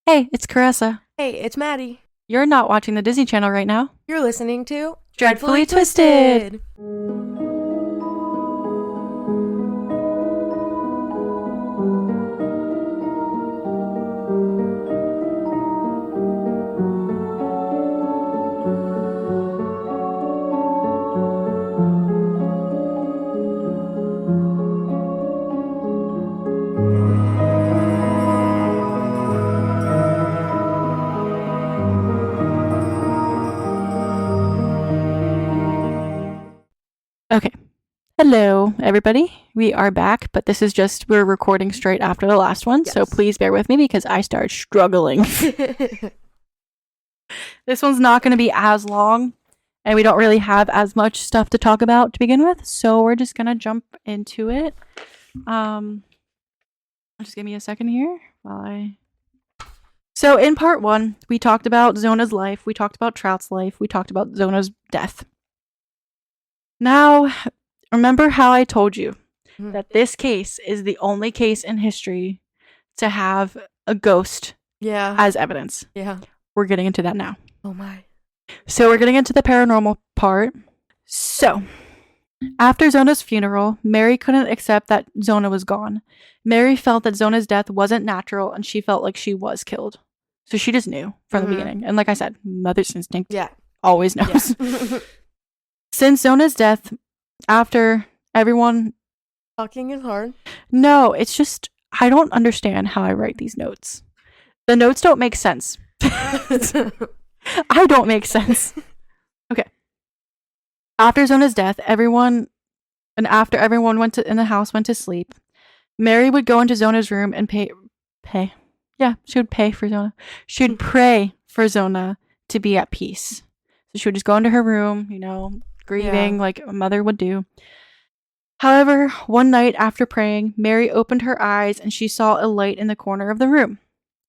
Hey, it's Caressa. Hey, it's Maddie. You're not watching the Disney Channel right now. You're listening to Dreadfully Twisted. Okay. Hello, everybody. We are back, but this is just, we're recording straight after the last one, so Yes. please bear with me because I started struggling. This one's not going to be as long, and we don't really have as much stuff to talk about to begin with, so we're just going to jump into it. Just give me a second here So in part 1, we talked about Zona's life, we talked about Trout's life, we talked about Zona's death. Now, remember how I told you that this case is the only case in history to have a ghost as evidence. Yeah. We're getting into that now. Oh my. So we're getting into the paranormal part. So, after Zona's funeral, Mary couldn't accept that Zona was gone. Mary felt that Zona's death wasn't natural and she felt like she was killed. So she just knew from the beginning. And like I said, mother's instinct always knows. Yeah. Since Zona's death, after everyone... Talking is hard. No, it's just, I don't understand how I write these notes. The notes don't make sense. I don't make sense. Okay. After Zona's death, after everyone in the house went to sleep, Mary would go into Zona's room and pay. Yeah, she would pay for Zona. She would pray for Zona to be at peace. So she would just go into her room, grieving like a mother would do. However, one night after praying, Mary opened her eyes and she saw a light in the corner of the room.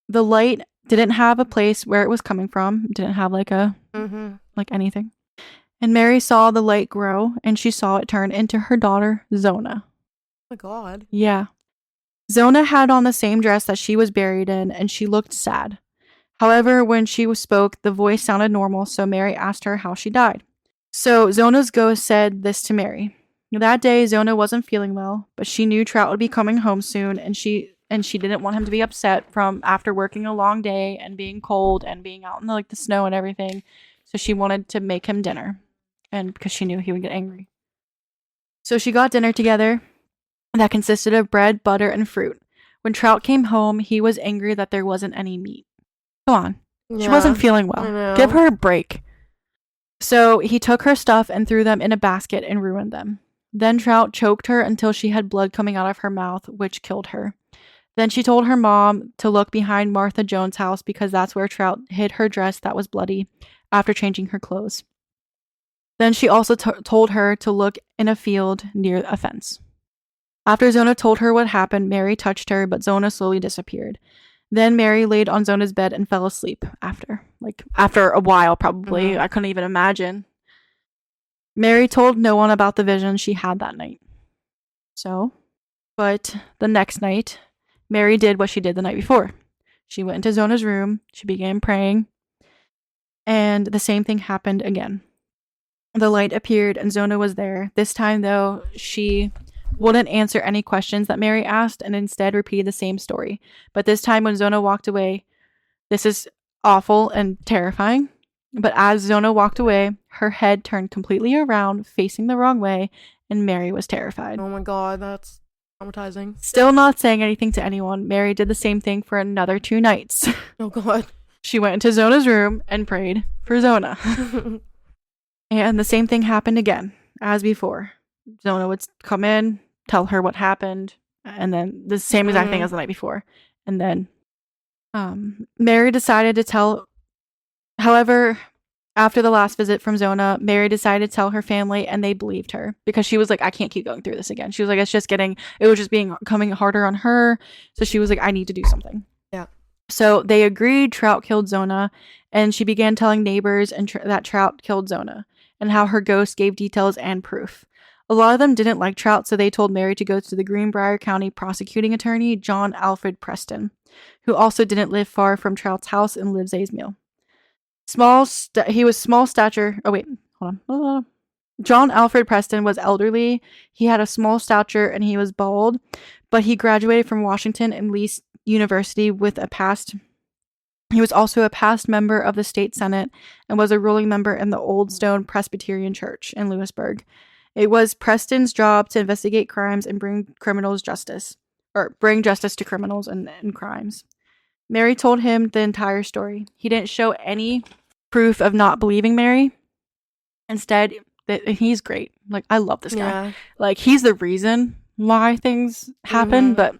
The light didn't have a place where it was coming from. It didn't have like anything. And Mary saw the light grow and she saw it turn into her daughter, Zona. Oh my God. Yeah. Zona had on the same dress that she was buried in and she looked sad. However, when she spoke, the voice sounded normal, so Mary asked her how she died. So Zona's ghost said this to Mary. That day, Zona wasn't feeling well, but she knew Trout would be coming home soon, and she didn't want him to be upset from after working a long day and being cold and being out in the snow and everything. So she wanted to make him dinner, and because she knew he would get angry. So she got dinner together that consisted of bread, butter, and fruit. When Trout came home, he was angry that there wasn't any meat. Come on. She wasn't feeling well. Give her a break. So he took her stuff and threw them in a basket and ruined them. Then Trout choked her until she had blood coming out of her mouth, which killed her. Then she told her mom to look behind Martha Jones' house because that's where Trout hid her dress that was bloody after changing her clothes. Then she also told her to look in a field near a fence. After Zona told her what happened, Mary touched her, but Zona slowly disappeared. Then Mary laid on Zona's bed and fell asleep after a while, probably. I couldn't even imagine. Mary told no one about the vision she had that night. But the next night, Mary did what she did the night before. She went into Zona's room, she began praying, and the same thing happened again. The light appeared and Zona was there. This time, though, she wouldn't answer any questions that Mary asked and instead repeated the same story. But this time when Zona walked away, this is awful and terrifying, but as Zona walked away, her head turned completely around, facing the wrong way, and Mary was terrified. Oh my God, that's traumatizing. Still not saying anything to anyone, Mary did the same thing for another 2 nights. Oh God. She went into Zona's room and prayed for Zona. And the same thing happened again, as before. Zona would come in, tell her what happened, and then the same exact thing as the night before. And then Mary decided to tell... However, after the last visit from Zona, Mary decided to tell her family, and they believed her because she was like, I can't keep going through this again. She was like, it was just coming harder on her. So she was like, I need to do something. Yeah. So they agreed Trout killed Zona, and she began telling neighbors that Trout killed Zona and how her ghost gave details and proof. A lot of them didn't like Trout, so they told Mary to go to the Greenbrier County prosecuting attorney, John Alfred Preston, who also didn't live far from Trout's house in Livesey's Mill. He was small stature. Oh, wait, hold on. John Alfred Preston was elderly. He had a small stature and he was bald, but he graduated from Washington and Lee University with a past. He was also a past member of the state senate and was a ruling member in the Old Stone Presbyterian Church in Lewisburg. It was Preston's job to investigate crimes and bring justice to criminals and crimes. Mary told him the entire story. He didn't show any proof of not believing Mary. Instead, he's great. Like, I love this guy. Yeah. Like, he's the reason why things happen, but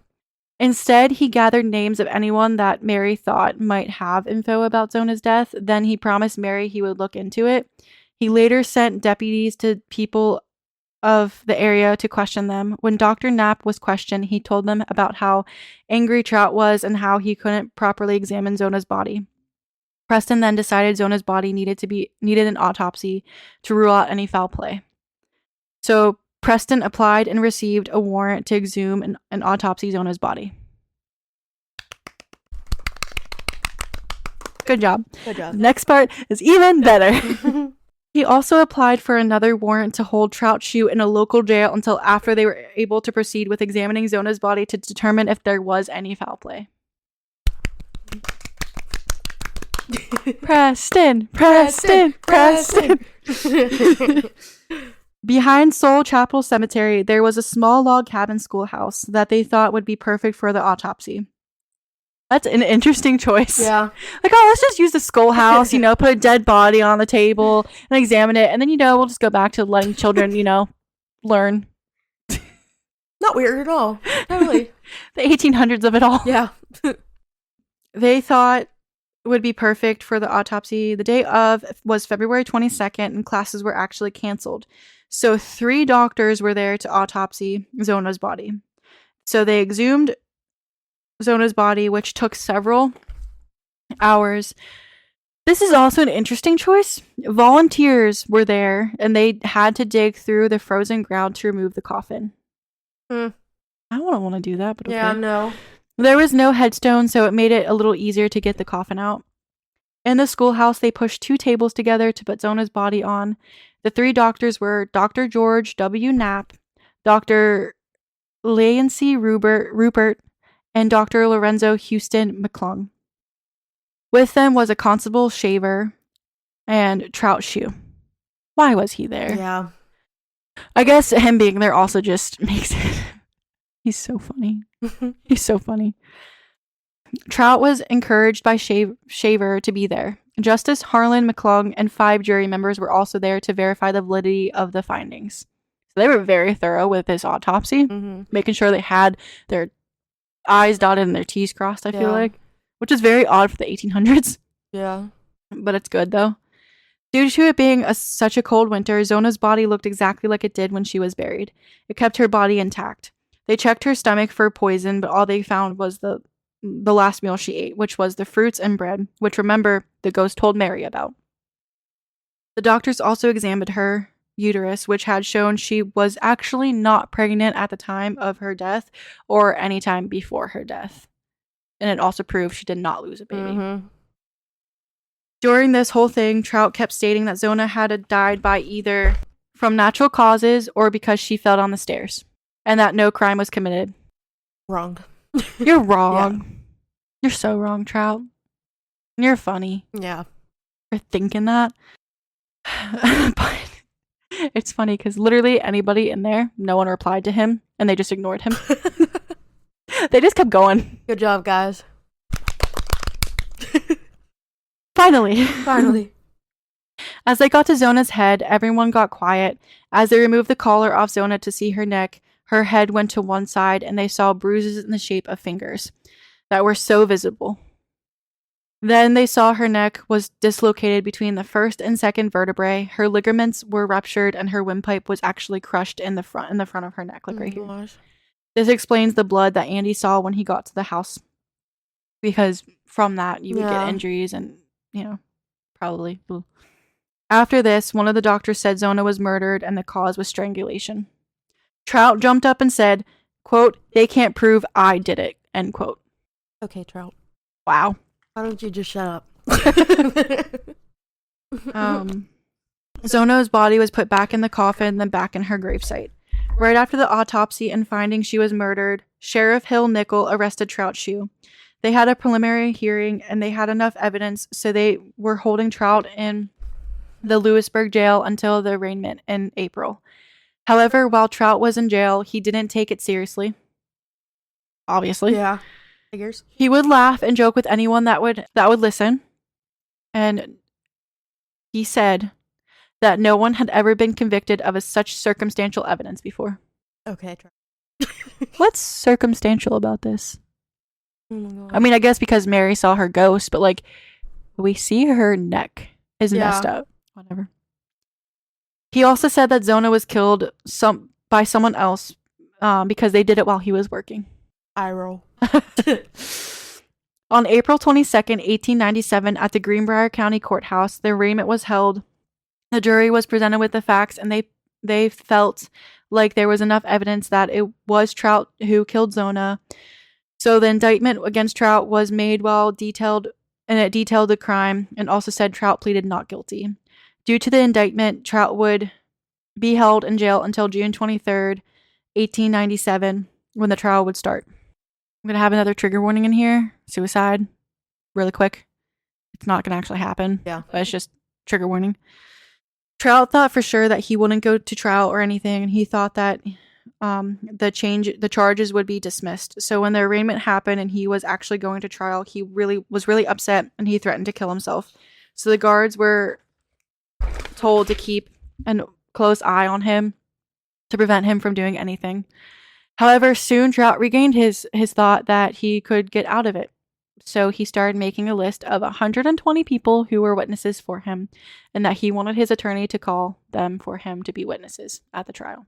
instead, he gathered names of anyone that Mary thought might have info about Zona's death. Then he promised Mary he would look into it. He later sent deputies to people of the area to question them. When Dr. Knapp was questioned, he told them about how angry Trout was and how he couldn't properly examine Zona's body. Preston then decided Zona's body needed an autopsy to rule out any foul play. So Preston applied and received a warrant to exhume and autopsy Zona's body. Good job. Good job. Next part is even better. He also applied for another warrant to hold Trout Shue in a local jail until after they were able to proceed with examining Zona's body to determine if there was any foul play. Preston. Behind Soul Chapel Cemetery, there was a small log cabin schoolhouse that they thought would be perfect for the autopsy. That's an interesting choice. Yeah. Like, oh, let's just use the schoolhouse, put a dead body on the table and examine it. And then, we'll just go back to letting children, learn. Not weird at all. Totally. The 1800s of it all. Yeah. They thought it would be perfect for the autopsy. The day of was February 22nd, and classes were actually canceled. So 3 doctors were there to autopsy Zona's body. So they exhumed Zona's body, which took several hours. This is also an interesting choice. Volunteers were there, and they had to dig through the frozen ground to remove the coffin. I don't want to do that, but okay. Yeah, no. There was no headstone, so it made it a little easier to get the coffin out. In the schoolhouse, they pushed 2 tables together to put Zona's body on. The 3 doctors were Dr. George W. Knapp, Dr. Lancey Rupert, and Dr. Lorenzo Houston McClung. With them was a constable Shaver and Trout Shue. Why was he there? Yeah. I guess him being there also just makes it... He's so funny. He's so funny. Trout was encouraged by Shaver to be there. Justice Harlan McClung and 5 jury members were also there to verify the validity of the findings. So they were very thorough with this autopsy, making sure they had their I's dotted and their T's crossed, I feel like. Which is very odd for the 1800s. Yeah. But it's good, though. Due to it being such a cold winter, Zona's body looked exactly like it did when she was buried. It kept her body intact. They checked her stomach for poison, but all they found was the last meal she ate, which was the fruits and bread, which, remember, the ghost told Mary about. The doctors also examined her uterus, which had shown she was actually not pregnant at the time of her death or any time before her death. And it also proved she did not lose a baby. During this whole thing, Trout kept stating that Zona had died by either from natural causes or because she fell down the stairs, and that no crime was committed. Wrong. You're wrong. Yeah. You're so wrong, Trout. You're funny. Yeah. For thinking that. But it's funny because literally anybody in there, no one replied to him, and they just ignored him. They just kept going. Good job, guys. Finally. As they got to Zona's head, everyone got quiet. As they removed the collar off Zona to see her neck, her head went to one side, and they saw bruises in the shape of fingers that were so visible. Then they saw her neck was dislocated between the first and second vertebrae. Her ligaments were ruptured, and her windpipe was actually crushed in the front of her neck, like right here. Gosh. This explains the blood that Andy saw when he got to the house, because from that you would get injuries and, probably. After this, one of the doctors said Zona was murdered and the cause was strangulation. Trout jumped up and said, quote, "They can't prove I did it," end quote. Okay, Trout. Wow. Why don't you just shut up? Zona's body was put back in the coffin, then back in her gravesite. Right after the autopsy and finding she was murdered, Sheriff Hill Nickel arrested Trout Shue. They had a preliminary hearing and they had enough evidence, so they were holding Trout in the Lewisburg jail until the arraignment in April. However, while Trout was in jail, he didn't take it seriously. Obviously. Yeah. Figures. He would laugh and joke with anyone that would listen. And he said that no one had ever been convicted of such circumstantial evidence before. Okay, Trout. What's circumstantial about this? Oh my God. I mean, I guess because Mary saw her ghost, but like we see her neck is messed up. Whatever. He also said that Zona was killed by someone else because they did it while he was working. Eye roll. On April 22nd, 1897, at the Greenbrier County Courthouse, the arraignment was held. The jury was presented with the facts, and they felt like there was enough evidence that it was Trout who killed Zona. So the indictment against Trout was made it detailed the crime and also said Trout pleaded not guilty. Due to the indictment, Trout would be held in jail until June 23rd, 1897, when the trial would start. I'm going to have another trigger warning in here. Suicide. Really quick. It's not going to actually happen. Yeah. But it's just trigger warning. Trout thought for sure that he wouldn't go to trial or anything, and he thought that the charges would be dismissed. So when the arraignment happened and he was actually going to trial, he was really upset and he threatened to kill himself. So the guards were told to keep a close eye on him to prevent him from doing anything. However, soon Trout regained his thought that he could get out of it. So he started making a list of 120 people who were witnesses for him, and that he wanted his attorney to call them for him to be witnesses at the trial.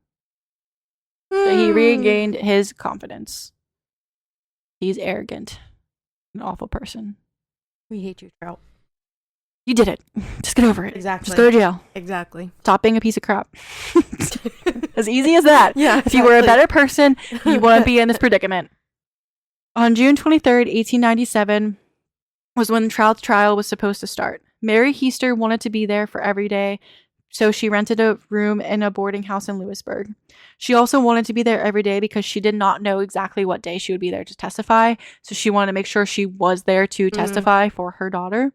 So he regained his confidence. He's arrogant. An awful person. We hate you, Trout. You did it. Just get over it. Exactly. Just go to jail. Exactly. Stop being a piece of crap. As easy as that. Yeah. If you were a better person, you wouldn't be in this predicament. On June 23rd, 1897, was when Trout's trial was supposed to start. Mary Heaster wanted to be there for every day, so she rented a room in a boarding house in Lewisburg. She also wanted to be there every day because she did not know exactly what day she would be there to testify, so she wanted to make sure she was there to testify for her daughter.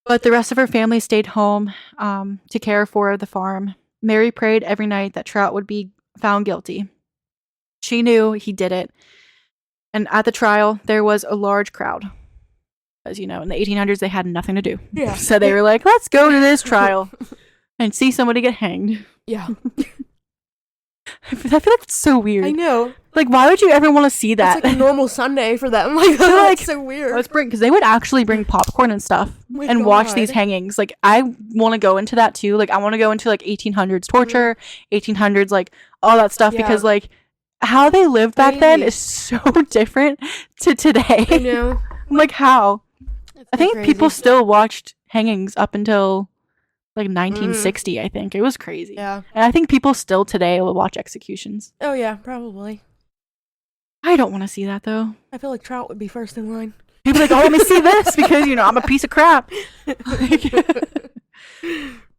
But the rest of her family stayed home to care for the farm. Mary prayed every night that Trout would be found guilty. She knew he did it. And at the trial, there was a large crowd. As you know, in the 1800s, they had nothing to do. Yeah. So they were like, let's go to this trial and see somebody get hanged. Yeah. I feel like it's so weird. I know. Like, why would you ever want to see that? It's like a normal Sunday for them. Like, that's so weird. Let's bring, because they would actually bring popcorn and stuff and watch these hangings. Like, I want to go into that too. Like, I want to go into like 1800s torture, 1800s, like all that stuff, because like how they lived back then is so different to today. I know. Like, how? It's I think crazy. people still watched hangings up until like 1960, I think. It was crazy. Yeah. And I think people still today will watch executions. Oh, yeah, probably. I don't want to see that, though. I feel like Trout would be first in line. People are like, oh, let me see this because, you know, I'm a piece of crap.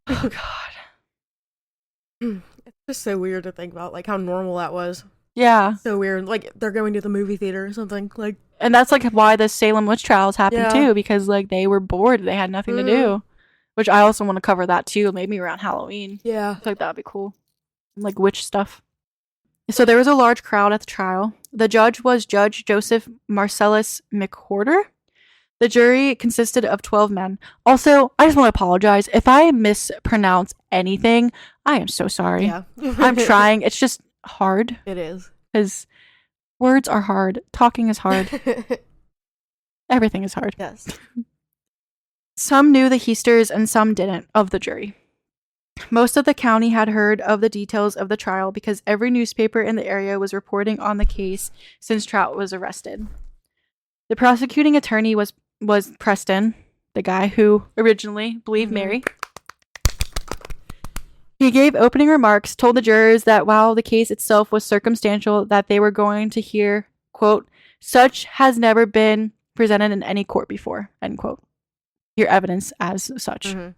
Oh, God. It's just so weird to think about, like, how normal that was. Yeah. So weird. Like, they're going to the movie theater or something. Like, and that's, like, why the Salem witch trials happened, Yeah. too, because, like, they were bored. They had nothing to do. Which I also want to cover that, too, maybe around Halloween. yeah. I feel like that would be cool. Like, witch stuff. So there was a large crowd at the trial. The judge was Judge Joseph Marcellus McWhorter. The jury consisted of 12 men. Also, I just want to apologize. If I mispronounce anything, I am so sorry. Yeah. I'm trying. It's just hard. It is. Because words are hard. Talking is hard. Everything is hard. Yes. Some knew the Heasters and some didn't of the jury. Most of the county had heard of the details of the trial because every newspaper in the area was reporting on the case since Trout was arrested. The prosecuting attorney was Preston, the guy who originally believed Mary. He gave opening remarks, told the jurors that while the case itself was circumstantial, that they were going to hear, quote, such has never been presented in any court before, end quote. Your evidence as such. Mm-hmm.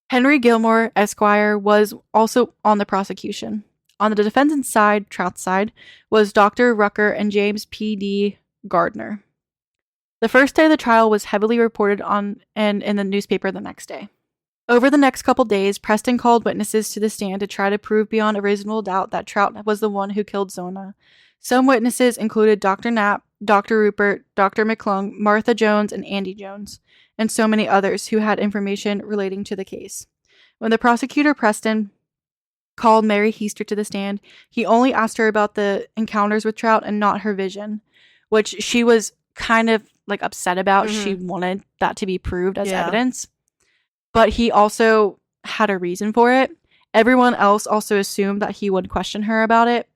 Henry Gilmore, Esquire, was also on the prosecution. On the defendant's side, Trout's side, was Dr. Rucker and James P.D. Gardner. The first day of the trial was heavily reported on and in the newspaper the next day. Over the next couple days, Preston called witnesses to the stand to try to prove beyond a reasonable doubt that Trout was the one who killed Zona. Some witnesses included Dr. Knapp, Dr. Rupert, Dr. McClung, Martha Jones, and Andy Jones, and so many others who had information relating to the case. When the prosecutor, Preston, called Mary Heaster to the stand, he only asked her about the encounters with Trout and not her vision, which she was kind of like upset about. Mm-hmm. She wanted that to be proved as evidence. But he also had a reason for it. Everyone else also assumed that he would question her about it.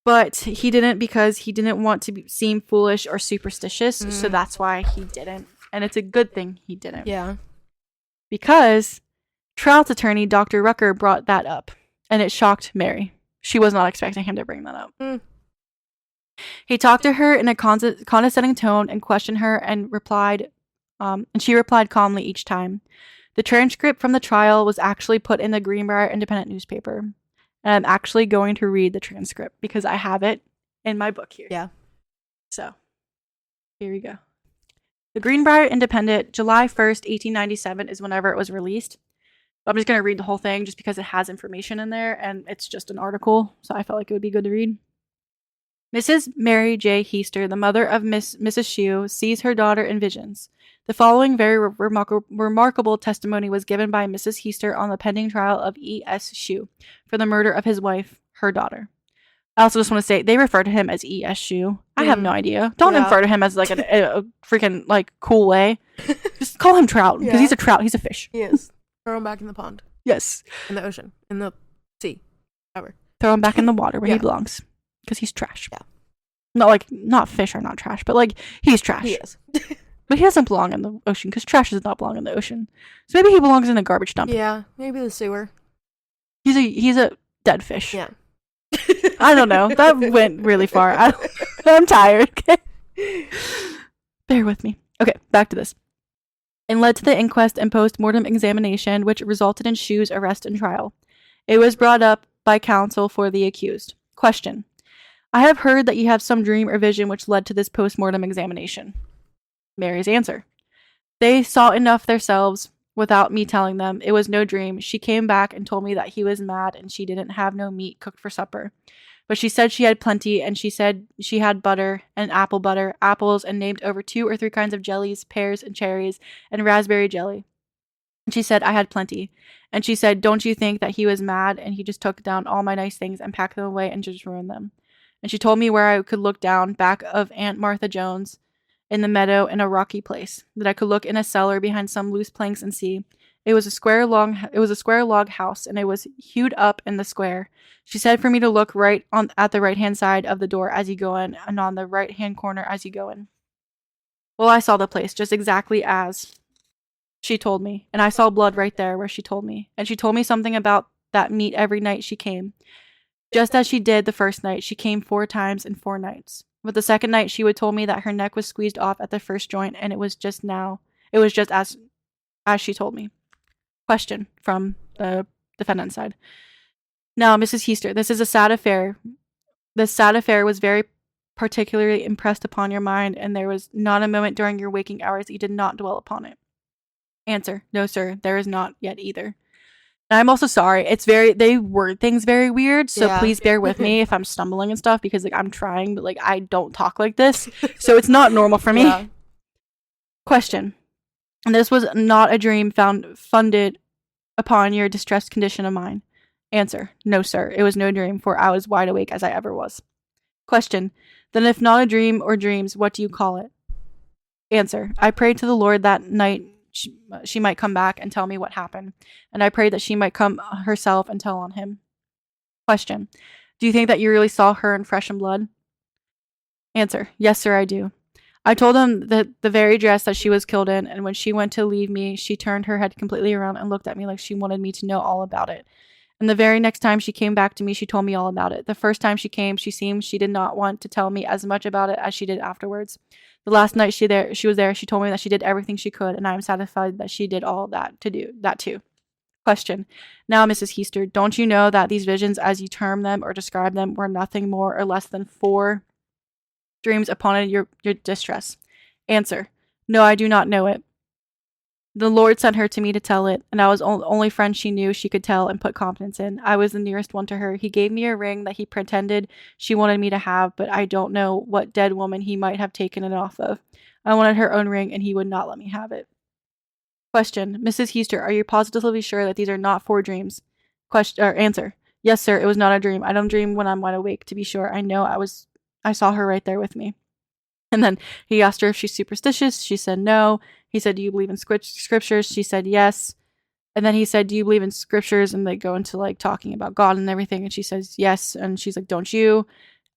But he didn't, because he didn't want to seem foolish or superstitious. So that's why he didn't. And it's a good thing he didn't. Yeah. Because Trout's attorney, Dr. Rucker, brought that up. And it shocked Mary. She was not expecting him to bring that up. He talked to her in a condescending tone and questioned her and she replied calmly each time. The transcript from the trial was actually put in the Greenbrier Independent newspaper. And I'm actually going to read the transcript because I have it in my book here. Yeah. So, here we go. The Greenbrier Independent, July 1st, 1897 is whenever it was released. I'm just going to read the whole thing just because it has information in there and it's just an article. So I felt like it would be good to read. Mrs. Mary J. Heaster, the mother of Mrs. Shue, sees her daughter in visions. The following very remarkable testimony was given by Mrs. Heaster on the pending trial of E.S. Shue for the murder of his wife, her daughter. I also just want to say, they refer to him as E.S. Shue. I have no idea. Don't refer to him as like a freaking like cool way. Just call him Trout because he's a trout. He's a fish. He is. Throw him back in the pond. Yes. In the ocean. In the sea. Whatever. Throw him back in the water where he belongs because he's trash. Yeah. Not fish are not trash, but like he's trash. He is. But he doesn't belong in the ocean because trash does not belong in the ocean. So maybe he belongs in a garbage dump. Yeah, maybe the sewer. He's a dead fish. Yeah. I don't know. That went really far. I'm tired. Okay. Bear with me. Okay, back to this. And led to the inquest and post-mortem examination, which resulted in Shue's arrest and trial. It was brought up by counsel for the accused. Question. I have heard that you have some dream or vision which led to this post-mortem examination. Mary's answer. They saw enough themselves without me telling them. It was no dream. She came back and told me that he was mad and she didn't have no meat cooked for supper. But she said she had plenty, and she said she had butter and apple butter, apples, and named over 2 or 3 kinds of jellies, pears and cherries, and raspberry jelly. And she said I had plenty. And she said, don't you think that he was mad and he just took down all my nice things and packed them away and just ruined them? And she told me where I could look down back of Aunt Martha Jones in the meadow in a rocky place, that I could look in a cellar behind some loose planks and see. It was a square log house, and it was hewed up in the square. She said for me to look right on at the right-hand side of the door as you go in, and on the right-hand corner as you go in. Well, I saw the place just exactly as she told me, and I saw blood right there where she told me. And she told me something about that meat every night she came. Just as she did the first night, she came 4 times in 4 nights. But the second night, she would told me that her neck was squeezed off at the first joint, and it was just as she told me. Question from the defendant's side. Now, Mrs. Heaster, this is a sad affair. This sad affair was very particularly impressed upon your mind, and there was not a moment during your waking hours that you did not dwell upon it. Answer. No, sir, there is not yet either. And I'm also sorry. They word things very weird, so please bear with me if I'm stumbling and stuff, because I'm trying, but I don't talk like this, so it's not normal for me. Yeah. Question. And this was not a dream funded upon your distressed condition of mind. Answer. No, sir. It was no dream, for I was wide awake as I ever was. Question. Then if not a dream or dreams, what do you call it? Answer. I prayed to the Lord that night she might come back and tell me what happened, and I prayed that she might come herself and tell on him. Question. Do you think that you really saw her in flesh and blood? Answer. Yes, sir, I do. I told him that the very dress that she was killed in, and when she went to leave me, she turned her head completely around and looked at me like she wanted me to know all about it. And the very next time she came back to me, she told me all about it. The first time she came, she seemed she did not want to tell me as much about it as she did afterwards. The last night she was there, she told me that she did everything she could, and I am satisfied that she did all that to do that too. Question. Now, Mrs. Heaster, don't you know that these visions, as you term them or describe them, were nothing more or less than 4 dreams upon your distress? Answer. No, I do not know it. The Lord sent her to me to tell it, and I was the only friend she knew she could tell and put confidence in. I was the nearest one to her. He gave me a ring that he pretended she wanted me to have, but I don't know what dead woman he might have taken it off of. I wanted her own ring, and he would not let me have it. Question. Mrs. Heaster, are you positively sure that these are not 4 dreams? Answer. Yes, sir, it was not a dream. I don't dream when I'm wide awake, to be sure. I know I saw her right there with me. And then he asked her if she's superstitious. She said no. He said, do you believe in scriptures? She said yes. And then he said, do you believe in scriptures? And they go into like talking about God and everything. And she says yes. And she's like, don't you?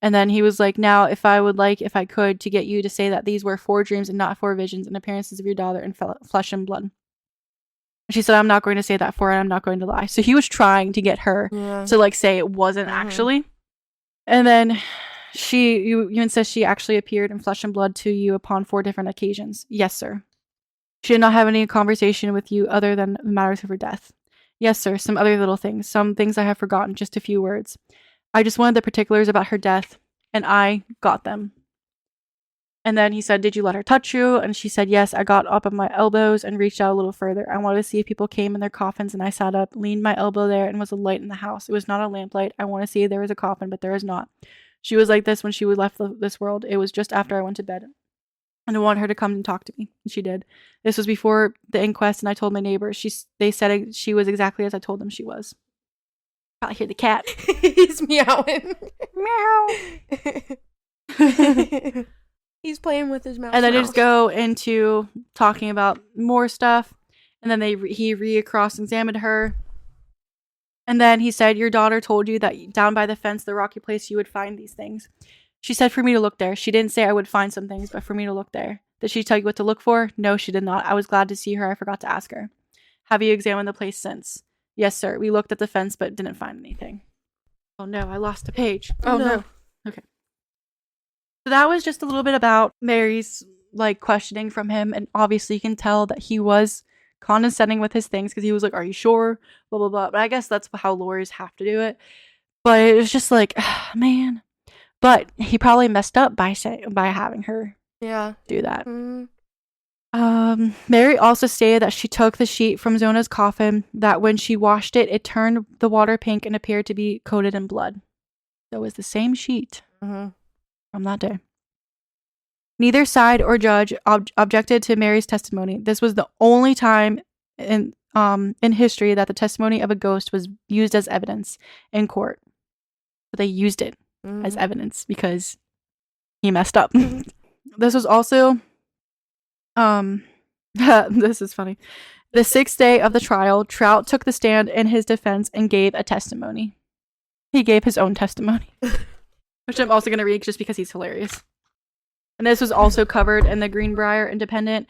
And then he was like, now, if I could, to get you to say that these were 4 dreams and not 4 visions and appearances of your daughter in flesh and blood. She said, I'm not going to say that for her. I'm not going to lie. So he was trying to get her to like say it wasn't actually. And then you even says she actually appeared in flesh and blood to you upon 4 different occasions. Yes, sir. She did not have any conversation with you other than the matters of her death. Yes, sir. Some other little things. Some things I have forgotten. Just a few words. I just wanted the particulars about her death, and I got them. And then he said, did you let her touch you? And she said, yes. I got up on my elbows and reached out a little further. I wanted to see if people came in their coffins, and I sat up, leaned my elbow there, and was a light in the house. It was not a lamplight. I want to see if there was a coffin, but there is not. She was like this when she left this world. It was just after I went to bed. And I wanted her to come and talk to me. And she did. This was before the inquest, and I told my neighbors. They said she was exactly as I told them she was. Probably hear the cat. He's meowing. Meow. He's playing with his mouse. And then they just go into talking about more stuff. And then he re-cross-examined her. And then he said, your daughter told you that down by the fence, the rocky place, you would find these things. She said for me to look there. She didn't say I would find some things, but for me to look there. Did she tell you what to look for? No, she did not. I was glad to see her. I forgot to ask her. Have you examined the place since? Yes, sir. We looked at the fence, but didn't find anything. Oh, no. I lost a page. Oh, no. Okay. So that was just a little bit about Mary's, like, questioning from him. And obviously you can tell that he was condescending with his things because he was like, are you sure? Blah, blah, blah. But I guess that's how lawyers have to do it. But it was just like, man. But he probably messed up by having her do that. Mary also stated that she took the sheet from Zona's coffin, that when she washed it, it turned the water pink and appeared to be coated in blood. So it was the same sheet from that day. Neither side or judge objected to Mary's testimony. This was the only time in history that the testimony of a ghost was used as evidence in court. But they used it as evidence because he messed up. This was also this is funny. The 6th day of the trial, Trout took the stand in his defense and gave a testimony. He gave his own testimony, which I'm also going to read just because he's hilarious. And this was also covered in the Greenbrier Independent.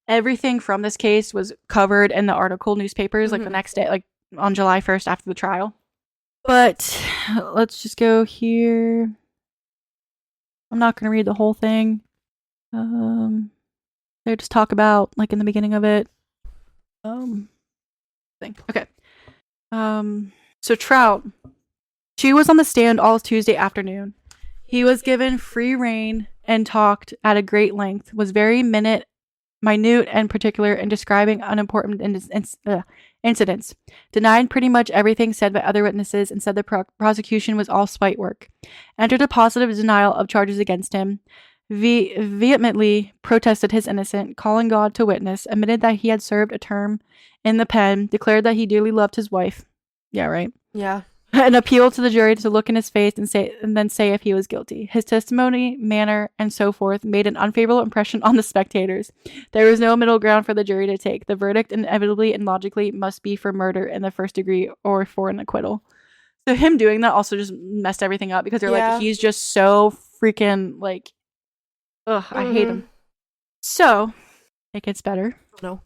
Everything from this case was covered in the article newspapers like the next day, like on July 1st after the trial. But let's just go here. I'm not going to read the whole thing. They just talk about, like, in the beginning of it. Okay. So Trout, she was on the stand all Tuesday afternoon. He was given free rein and talked at a great length, was very minute and particular in describing unimportant incidents, denied pretty much everything said by other witnesses, and said the prosecution was all spite work, entered a positive denial of charges against him, vehemently protested his innocence, calling God to witness, admitted that he had served a term in the pen, declared that he dearly loved his wife. Yeah, right. Yeah. And appealed to the jury to look in his face and then say if he was guilty. His testimony, manner, and so forth made an unfavorable impression on the spectators. There was no middle ground for the jury to take. The verdict inevitably and logically must be for murder in the first degree or for an acquittal. So him doing that also just messed everything up because they're like, he's just so freaking like, ugh, I hate him. So, it gets better. No.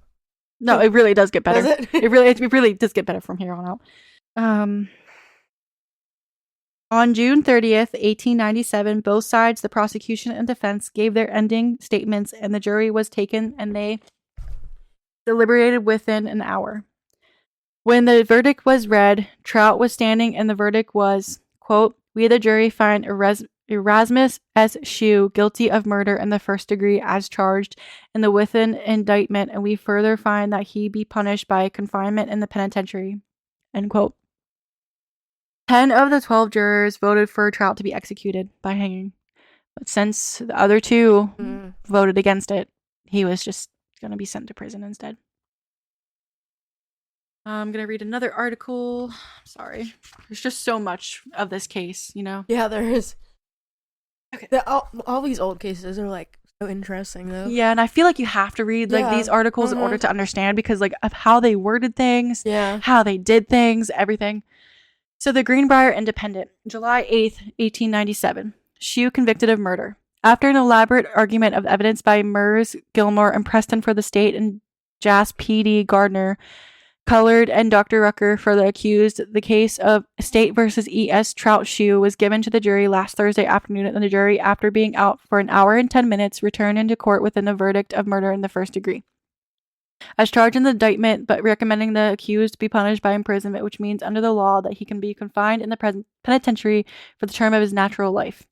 No, it really does get better. Does it? It really does get better from here on out. On June 30th, 1897, both sides, the prosecution and defense, gave their ending statements, and the jury was taken, and they deliberated within an hour. When the verdict was read, Trout was standing, and the verdict was, quote, "We, the jury, find Erasmus S. Shue guilty of murder in the first degree as charged in the within indictment, and we further find that he be punished by confinement in the penitentiary," end quote. 10 of the 12 jurors voted for Trout to be executed by hanging. But since the other two voted against it, he was just going to be sent to prison instead. I'm going to read another article. Sorry. There's just so much of this case, you know? Yeah, there is. Okay. All these old cases are, like, so interesting, though. Yeah, and I feel like you have to read, like, these articles in order to understand because, like, of how they worded things, how they did things, everything. So the Greenbrier Independent, July 8th, 1897. Shue convicted of murder. After an elaborate argument of evidence by Mers, Gilmore, and Preston for the state and Jas P.D. Gardner, Colored, and Dr. Rucker for the accused, the case of State versus E.S. Trout Shue was given to the jury last Thursday afternoon, and the jury, after being out for an hour and 10 minutes, returned into court within the verdict of murder in the first degree. As charged in the indictment, but recommending the accused be punished by imprisonment, which means under the law that he can be confined in the penitentiary for the term of his natural life.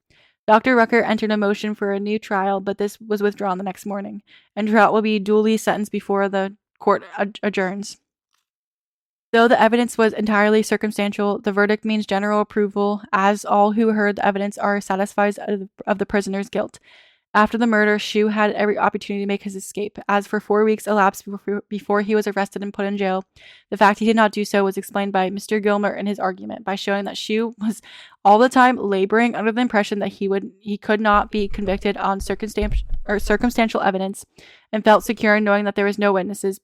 Dr. Rucker entered a motion for a new trial, but this was withdrawn the next morning, and Trout will be duly sentenced before the court adjourns. Though the evidence was entirely circumstantial, the verdict means general approval, as all who heard the evidence are satisfied of the prisoner's guilt. After the murder, Shue had every opportunity to make his escape, as for 4 weeks elapsed before he was arrested and put in jail. The fact he did not do so was explained by Mr. Gilmer in his argument, by showing that Shue was all the time laboring under the impression that he could not be convicted on circumstantial evidence, and felt secure in knowing that there was no witnesses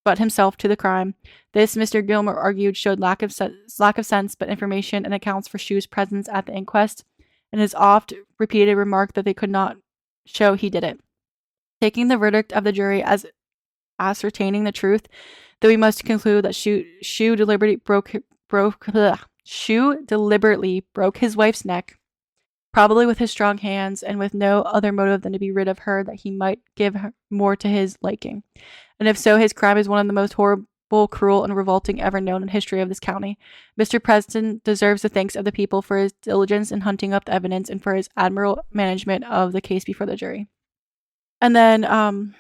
but himself to the crime. This, Mr. Gilmer argued, showed lack of sense, but information and accounts for Shue's presence at the inquest, and his oft-repeated remark that they could not show he did it. Taking the verdict of the jury as ascertaining the truth, though we must conclude that Shue deliberately broke his wife's neck, probably with his strong hands and with no other motive than to be rid of her, that he might give her more to his liking. And if so, his crime is one of the most horrible, cruel, and revolting ever known in the history of this county. Mr. Preston deserves the thanks of the people for his diligence in hunting up the evidence and for his admirable management of the case before the jury. And then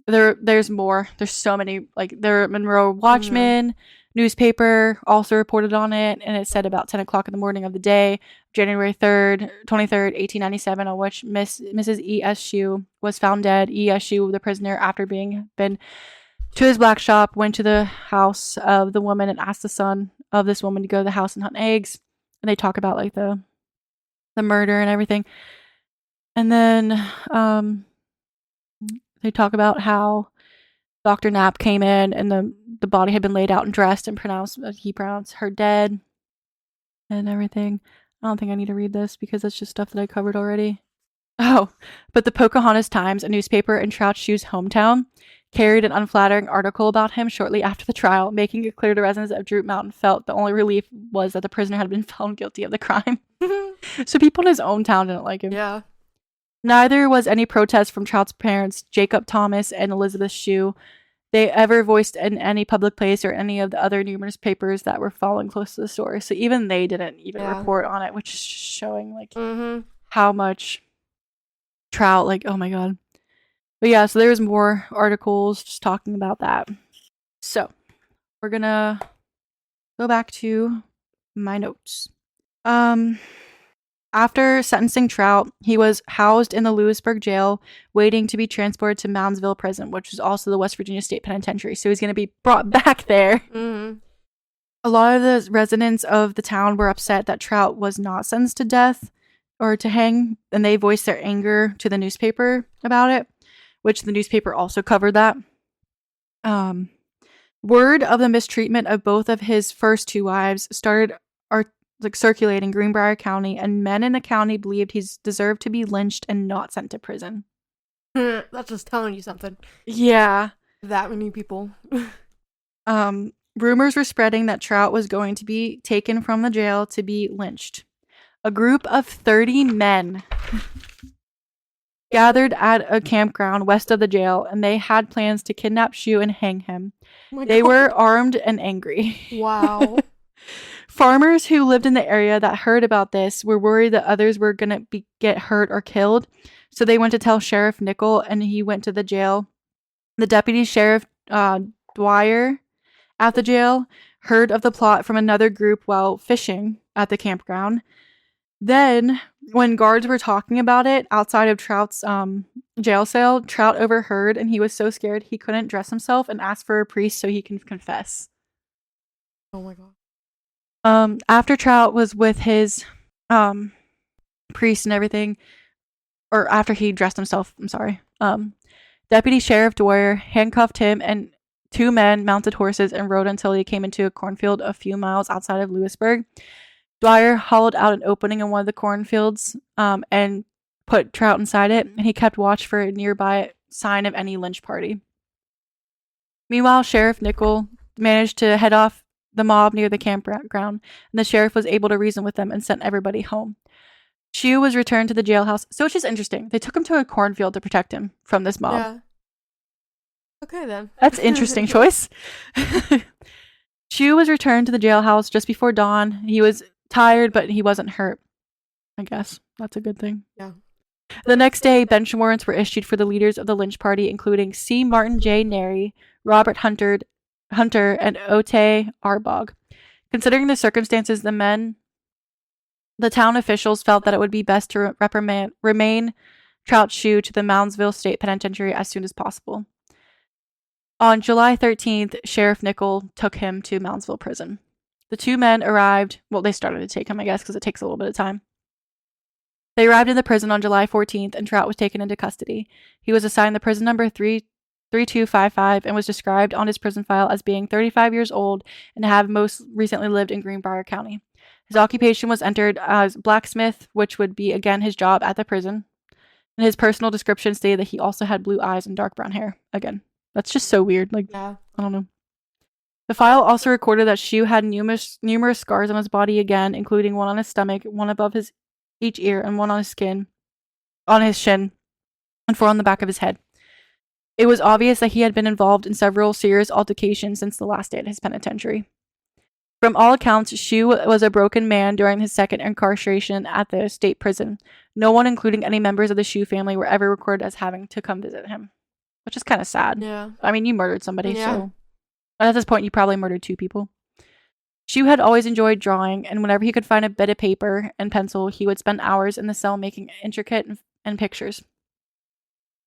there's more. There's so many, like, the Monroe Watchman newspaper also reported on it, and it said about 10 o'clock in the morning of the day, January 23rd, 1897, on which Mrs. E.S. Shue was found dead. E.S. Shue, the prisoner, after being been to his black shop, went to the house of the woman and asked the son of this woman to go to the house and hunt eggs. And they talk about, like, the murder and everything. And then they talk about how Dr. Knapp came in and the body had been laid out and dressed and he pronounced her dead and everything. I don't think I need to read this because that's just stuff that I covered already. Oh, but the Pocahontas Times, a newspaper in Trout Shue's hometown, carried an unflattering article about him shortly after the trial, making it clear the residents of Droop Mountain felt the only relief was that the prisoner had been found guilty of the crime. So people in his own town didn't like him. Yeah. Neither was any protest from Trout's parents, Jacob Thomas and Elizabeth Shue, they ever voiced in any public place or any of the other numerous papers that were following close to the story. So even they didn't even report on it, which is showing, like, how much Trout, like, oh my god. But yeah, so there's more articles just talking about that. So we're gonna go back to my notes. After sentencing Trout, he was housed in the Lewisburg jail, waiting to be transported to Moundsville Prison, which is also the West Virginia State Penitentiary. So he's going to be brought back there. A lot of the residents of the town were upset that Trout was not sentenced to death or to hang, and they voiced their anger to the newspaper about it, which the newspaper also covered that. Word of the mistreatment of both of his first two wives started circulating Greenbrier County, and men in the county believed he deserved to be lynched and not sent to prison. That's just telling you something. Yeah. That many people. Rumors were spreading that Trout was going to be taken from the jail to be lynched. A group of 30 men gathered at a campground west of the jail, and they had plans to kidnap Shue and hang him. Oh my They God. were armed and angry. Wow. Farmers who lived in the area that heard about this were worried that others were going to get hurt or killed, so they went to tell Sheriff Nickel, and he went to the jail. The deputy sheriff, Dwyer, at the jail, heard of the plot from another group while fishing at the campground. Then, when guards were talking about it outside of Trout's jail cell, Trout overheard, and he was so scared he couldn't dress himself and asked for a priest so he can confess. Oh my God. After Trout was with his priest and everything, or after he dressed himself, I'm sorry, Deputy Sheriff Dwyer handcuffed him and 2 men mounted horses and rode until they came into a cornfield a few miles outside of Lewisburg. Dwyer hollowed out an opening in one of the cornfields and put Trout inside it, and he kept watch for a nearby sign of any lynch party. Meanwhile, Sheriff Nickel managed to head off the mob near the campground, and the sheriff was able to reason with them and sent everybody home. Shue was returned to the jailhouse, so it's just interesting. They took him to a cornfield to protect him from this mob. Yeah. Okay, then. That's an interesting choice. Shue was returned to the jailhouse just before dawn. He was tired, but he wasn't hurt. I guess that's a good thing. Yeah. The next day, bench warrants were issued for the leaders of the lynch party, including C. Martin J. Nary, Robert Hunter, and Otay Arbog. Considering the circumstances, the town officials felt that it would be best to remain Trout Shue to the Moundsville State Penitentiary as soon as possible. On July 13th, Sheriff Nickel took him to Moundsville Prison. The 2 men arrived. Well, they started to take him, I guess, because it takes a little bit of time. They arrived in the prison on July 14th, and Trout was taken into custody. He was assigned the prison number 3255 and was described on his prison file as being 35 years old and to have most recently lived in Greenbrier County. His occupation was entered as blacksmith, which would be, again, his job at the prison. And his personal description stated that he also had blue eyes and dark brown hair. Again, that's just so weird. Like, Yeah. I don't know. The file also recorded that Shue had numerous scars on his body again, including one on his stomach, one above each ear, and one on his shin, and 4 on the back of his head. It was obvious that he had been involved in several serious altercations since the last day at his penitentiary. From all accounts, Shue was a broken man during his second incarceration at the state prison. No one, including any members of the Shue family, were ever recorded as having to come visit him, which is kind of sad. Yeah. I mean, you murdered somebody, Yeah. so at this point, you probably murdered 2 people. Shue had always enjoyed drawing, and whenever he could find a bit of paper and pencil, he would spend hours in the cell making intricate and pictures.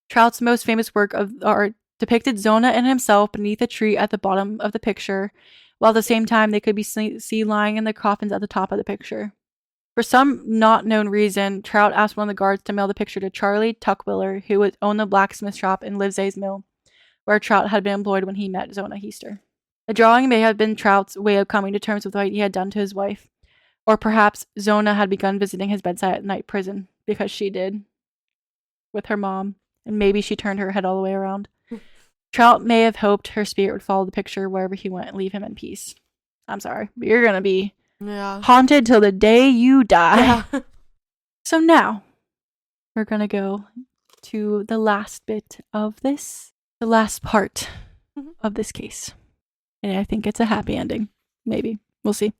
Trout's most famous work of art depicted Zona and himself beneath a tree at the bottom of the picture, while at the same time they could be seen lying in the coffins at the top of the picture. For some not known reason, Trout asked one of the guards to mail the picture to Charlie Tuckwiller, who owned the blacksmith shop in Livesey's Mill, where Trout had been employed when he met Zona Heaster. The drawing may have been Trout's way of coming to terms with what he had done to his wife, or perhaps Zona had begun visiting his bedside at night prison, because she did, with her mom, and maybe she turned her head all the way around. Trout may have hoped her spirit would follow the picture wherever he went and leave him in peace. I'm sorry, but you're gonna be haunted till the day you die. Yeah. So now, we're gonna go to the last bit of this, the last part of this case. And I think it's a happy ending. Maybe. We'll see.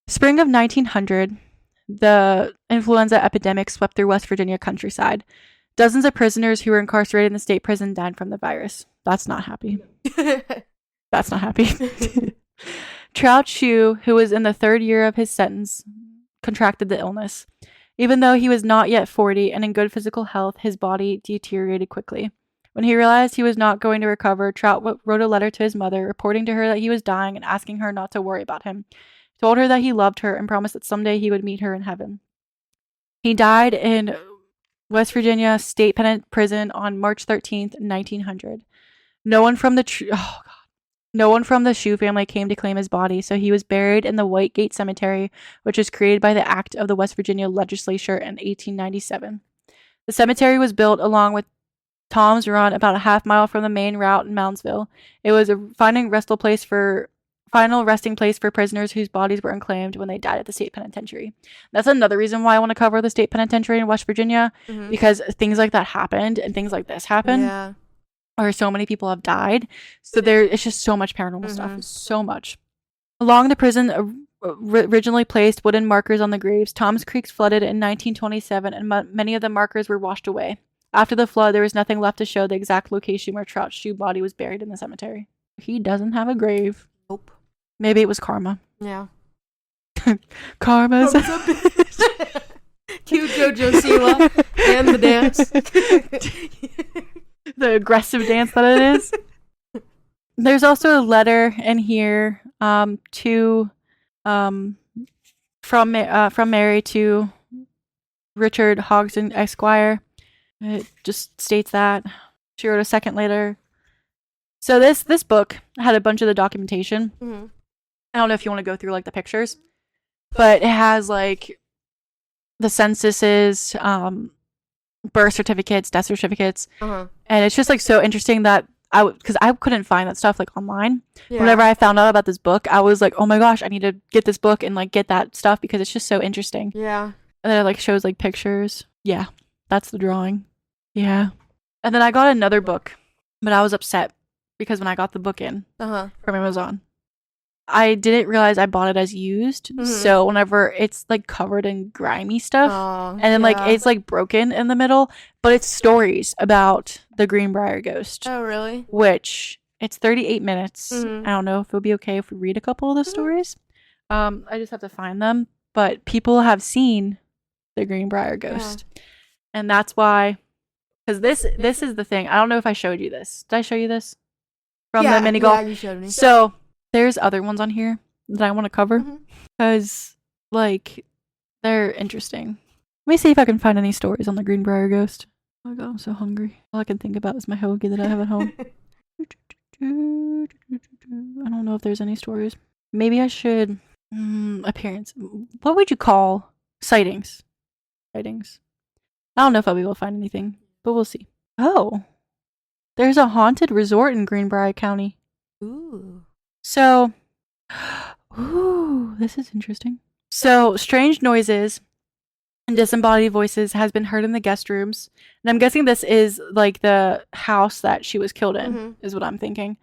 Spring of 1900, the influenza epidemic swept through West Virginia countryside. Dozens of prisoners who were incarcerated in the state prison died from the virus. That's not happy. That's not happy. Trout Shue, who was in the 3rd year of his sentence, contracted the illness. Even though he was not yet 40 and in good physical health, his body deteriorated quickly. When he realized he was not going to recover, Trout wrote a letter to his mother, reporting to her that he was dying and asking her not to worry about him. He told her that he loved her and promised that someday he would meet her in heaven. He died in West Virginia State Prison on March 13th, 1900. No one from the Shue family came to claim his body, so he was buried in the White Gate Cemetery, which was created by the Act of the West Virginia Legislature in 1897. The cemetery was built along with Tom's Run, about a half mile from the main route in Moundsville. It was a final resting place for prisoners whose bodies were unclaimed when they died at the state penitentiary. That's another reason why I want to cover the state penitentiary in West Virginia, because things like that happened and things like this happened. Yeah. Or so many people have died. So it's just so much paranormal stuff. So much. Along the prison originally placed wooden markers on the graves. Tom's Creek flooded in 1927 and many of the markers were washed away. After the flood, there was nothing left to show the exact location where Trout's Shue body was buried in the cemetery. He doesn't have a grave. Nope. Maybe it was karma. Yeah. Karma's a bitch. Cute JoJo Siwa and the dance. The aggressive dance that it is. There's also a letter in here from Mary to Richard Hodgson Esquire. It just states that she wrote a second later. So this book had a bunch of the documentation. I don't know if you want to go through like the pictures, but it has like the censuses, birth certificates, death certificates, and it's just like so interesting that because I couldn't find that stuff like online. Yeah. Whenever I found out about this book, I was like, oh my gosh, I need to get this book and like get that stuff because it's just so interesting. Yeah. And then it like shows like pictures. Yeah, that's the drawing. Yeah. And then I got another book, but I was upset because when I got the book in from Amazon, I didn't realize I bought it as used. So whenever it's like covered in grimy stuff and then like it's like broken in the middle, but it's stories about the Greenbrier Ghost. Oh, really? Which it's 38 minutes. I don't know if it would be okay if we read a couple of the stories. I just have to find them. But people have seen the Greenbrier Ghost. Yeah. And that's why, because this is the thing. I don't know if I showed you this. Did I show you this? From the mini golf? Yeah, you showed me. So there's other ones on here that I want to cover because, like, they're interesting. Let me see if I can find any stories on the Greenbrier Ghost. Oh my god, I'm so hungry. All I can think about is my hoagie that I have at home. I don't know if there's any stories. Maybe I should. Appearance. What would you call sightings? Sightings. I don't know if I'll be able to find anything, but we'll see. Oh, there's a haunted resort in Greenbrier County. Ooh. So, this is interesting. So, strange noises and disembodied voices has been heard in the guest rooms. And I'm guessing this is like the house that she was killed in, is what I'm thinking.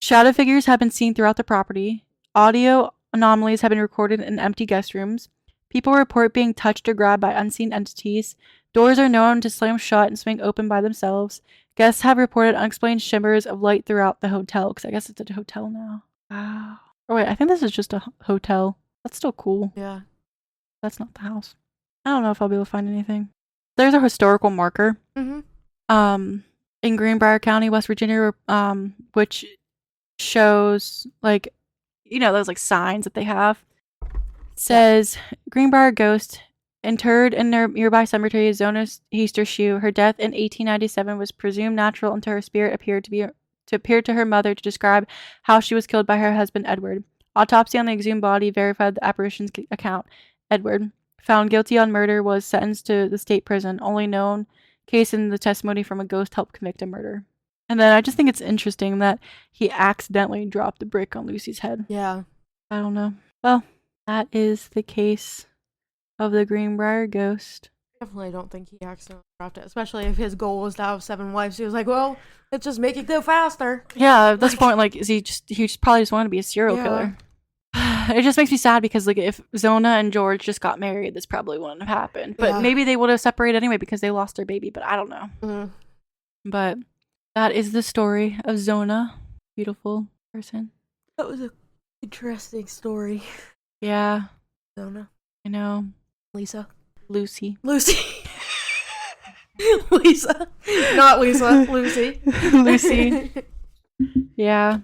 Shadow figures have been seen throughout the property. Audio anomalies have been recorded in empty guest rooms. People report being touched or grabbed by unseen entities. Doors are known to slam shut and swing open by themselves. Guests have reported unexplained shimmers of light throughout the hotel, because I guess it's a hotel now. Wow. Oh wait, I think this is just a hotel. That's still cool. Yeah. That's not the house. I don't know if I'll be able to find anything. There's a historical marker. In Greenbrier County, West Virginia, which shows like, you know, those like signs that they have. It says Greenbrier Ghost interred in their nearby cemetery, Zona Heaster Shue. Her death in 1897 was presumed natural until her spirit appeared to her mother to describe how she was killed by her husband Edward. Autopsy on the exhumed body verified the apparition's account. Edward, found guilty on murder, was sentenced to the state prison. Only known case in the testimony from a ghost helped convict a murder. And then I just think it's interesting that he accidentally dropped the brick on Lucy's head. Yeah. I don't know. Well, that is the case of the Greenbrier Ghost. Definitely don't think he accidentally dropped it, especially if his goal was to have 7 wives. He was like, well, let's just make it go faster. Yeah, at this point, like, he just probably just wanted to be a serial killer. It just makes me sad because, like, if Zona and George just got married, this probably wouldn't have happened. But maybe they would have separated anyway because they lost their baby, but I don't know. But that is the story of Zona. Beautiful person. That was an interesting story. Yeah. Zona. I know. Lucy. Lisa. Not Lisa. Lucy. Lucy. Yeah.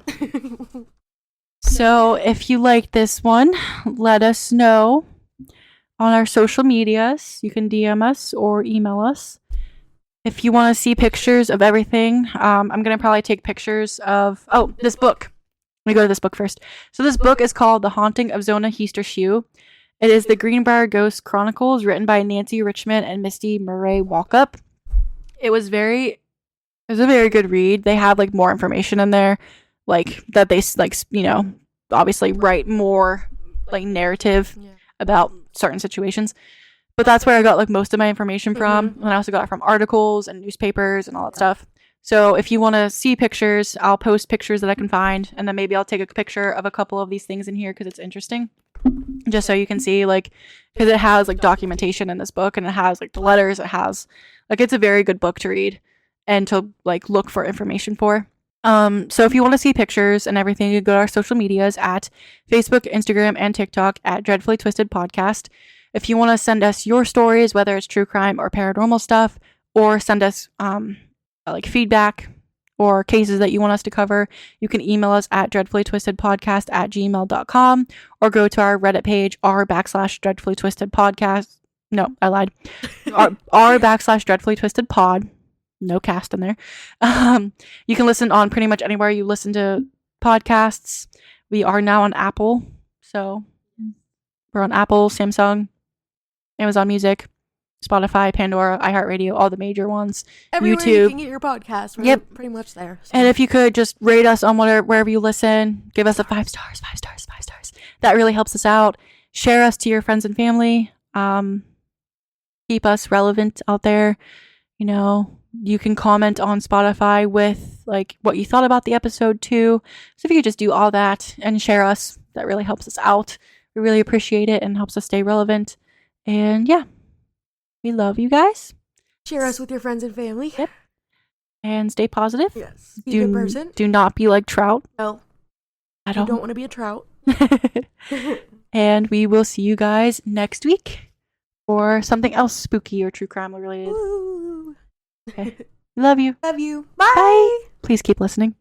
So if you like this one, let us know on our social medias. You can DM us or email us. If you want to see pictures of everything, I'm going to probably take pictures of... Oh, this book. Let me go to this book first. So this book is called The Haunting of Zona Heaster Shue. It is the Greenbrier Ghost Chronicles, written by Nancy Richmond and Misty Murray Walkup. It was a very good read. They have like more information in there, like that they like, you know, obviously write more like narrative about certain situations. But that's where I got like most of my information from. And I also got it from articles and newspapers and all that stuff. So if you want to see pictures, I'll post pictures that I can find, and then maybe I'll take a picture of a couple of these things in here because it's interesting, just so you can see, like, because it has like documentation in this book, and it has like the letters. It has like, it's a very good book to read and to like look for information for. So if you want to see pictures and everything, you go to our social medias at Facebook, Instagram, and TikTok at Dreadfully Twisted Podcast. If you want to send us your stories, whether it's true crime or paranormal stuff, or send us like feedback or cases that you want us to cover, you can email us at dreadfullytwistedpodcast@gmail.com, or go to our Reddit page, r/dreadfullytwistedpodcast. No, I lied. r/dreadfullytwistedpod. No cast in there. You can listen on pretty much anywhere you listen to podcasts. We are now on Apple. So we're on Apple, Samsung, Amazon Music, Spotify, Pandora, iHeartRadio, all the major ones. Everywhere YouTube. you can get your podcast. We're pretty much there. So. And if you could just rate us on wherever you listen, give us a 5 stars, 5 stars, 5 stars. That really helps us out. Share us to your friends and family. Keep us relevant out there. You know, you can comment on Spotify with like what you thought about the episode too. So if you could just do all that and share us, that really helps us out. We really appreciate it and helps us stay relevant. And yeah, we love you guys. Share us with your friends and family. Yep. And stay positive. Yes. Be a good person. Do not be like Trout. No. I don't. You don't want to be a Trout. And we will see you guys next week for something else spooky or true crime related. Woo. Okay. Love you. Love you. Bye. Bye. Please keep listening.